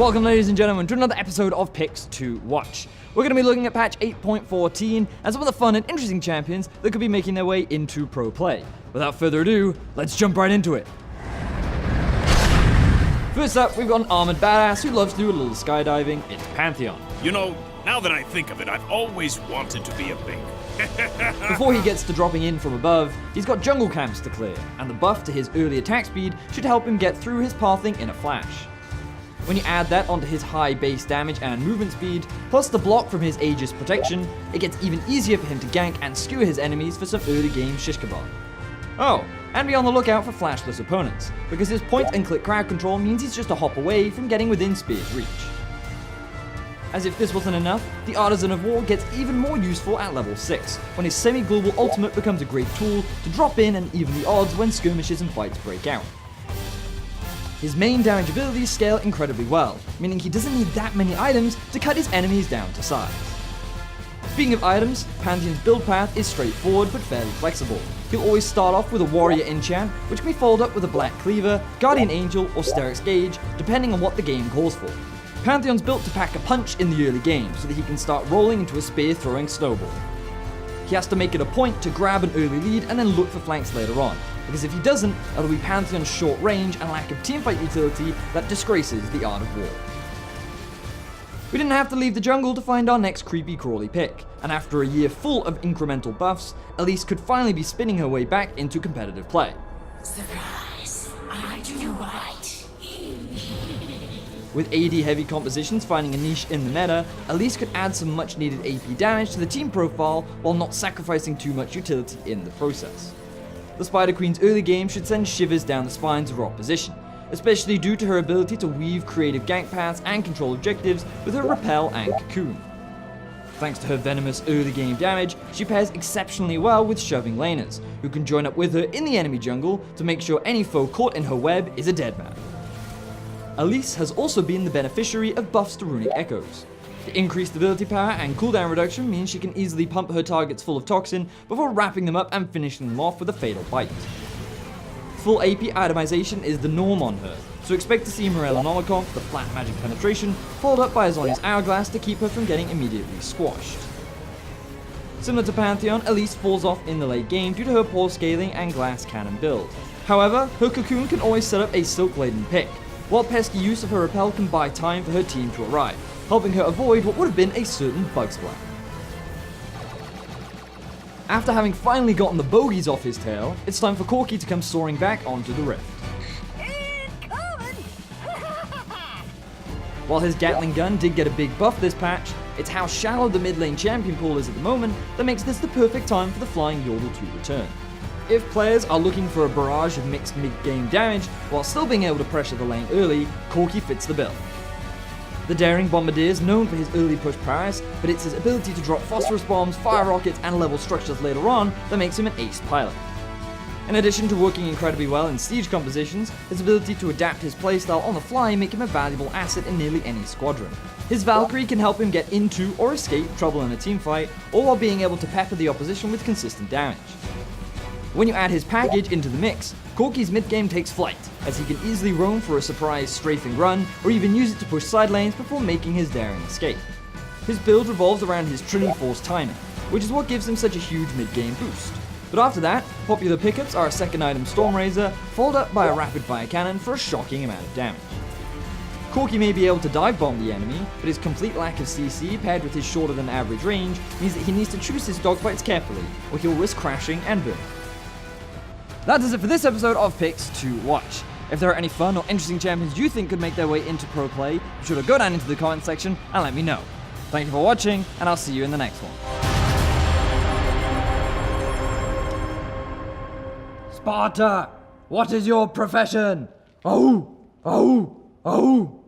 Welcome, ladies and gentlemen, to another episode of Picks to Watch. We're going to be looking at patch 8.14 and some of the fun and interesting champions that could be making their way into pro play. Without further ado, let's jump right into it. First up, we've got an armored badass who loves to do a little skydiving. It's Pantheon. You know, now that I think of it, I've always wanted to be a big. Before he gets to dropping in from above, he's got jungle camps to clear, and the buff to his early attack speed should help him get through his pathing in a flash. When you add that onto his high base damage and movement speed, plus the block from his Aegis protection, it gets even easier for him to gank and skewer his enemies for some early game shish kebab. Oh, and be on the lookout for flashless opponents, because his point and click crowd control means he's just a hop away from getting within Spear's reach. As if this wasn't enough, the Artisan of War gets even more useful at level 6, when his semi-global ultimate becomes a great tool to drop in and even the odds when skirmishes and fights break out. His main damage abilities scale incredibly well, meaning he doesn't need that many items to cut his enemies down to size. Speaking of items, Pantheon's build path is straightforward but fairly flexible. He'll always start off with a warrior enchant, which can be followed up with a black cleaver, guardian angel, or Sterix gauge, depending on what the game calls for. Pantheon's built to pack a punch in the early game so that he can start rolling into a spear throwing snowball. He has to make it a point to grab an early lead and then look for flanks later on, because if he doesn't, it'll be Pantheon's short range and lack of teamfight utility that disgraces the Art of War. We didn't have to leave the jungle to find our next creepy crawly pick, and after a year full of incremental buffs, Elise could finally be spinning her way back into competitive play. Surprise! I do right. With AD heavy compositions finding a niche in the meta, Elise could add some much needed AP damage to the team profile while not sacrificing too much utility in the process. The Spider Queen's early game should send shivers down the spines of her opposition, especially due to her ability to weave creative gank paths and control objectives with her Repel and Cocoon. Thanks to her venomous early game damage, she pairs exceptionally well with shoving laners, who can join up with her in the enemy jungle to make sure any foe caught in her web is a dead man. Elise has also been the beneficiary of buffs to Runic Echoes. The increased ability power and cooldown reduction means she can easily pump her targets full of toxin before wrapping them up and finishing them off with a fatal bite. Full AP itemization is the norm on her, so expect to see Morella Novikov, the flat magic penetration, followed up by Azoni's Hourglass to keep her from getting immediately squashed. Similar to Pantheon, Elise falls off in the late game due to her poor scaling and glass cannon build. However, her Cocoon can always set up a silk-laden pick, while pesky use of her Repel can buy time for her team to arrive, helping her avoid what would have been a certain bug splat. After having finally gotten the bogeys off his tail, it's time for Corki to come soaring back onto the rift. While his Gatling gun did get a big buff this patch, it's how shallow the mid lane champion pool is at the moment that makes this the perfect time for the Flying Yordle to return. If players are looking for a barrage of mixed mid-game damage while still being able to pressure the lane early, Corki fits the bill. The daring Bombardier is known for his early push prowess, but it's his ability to drop phosphorus bombs, fire rockets, and level structures later on that makes him an ace pilot. In addition to working incredibly well in siege compositions, his ability to adapt his playstyle on the fly make him a valuable asset in nearly any squadron. His Valkyrie can help him get into or escape trouble in a teamfight, all while being able to pepper the opposition with consistent damage. When you add his package into the mix, Corki's mid-game takes flight, as he can easily roam for a surprise strafing run, or even use it to push side lanes before making his daring escape. His build revolves around his Trinity Force timing, which is what gives him such a huge mid-game boost. But after that, popular pickups are a second item Storm Razor, followed up by a rapid fire cannon for a shocking amount of damage. Corki may be able to dive bomb the enemy, but his complete lack of CC paired with his shorter than average range means that he needs to choose his dogfights carefully, or he'll risk crashing and burning. That does it for this episode of Picks to Watch. If there are any fun or interesting champions you think could make their way into pro play, be sure to go down into the comment section and let me know. Thank you for watching, and I'll see you in the next one. Sparta, what is your profession? Oh, oh, oh.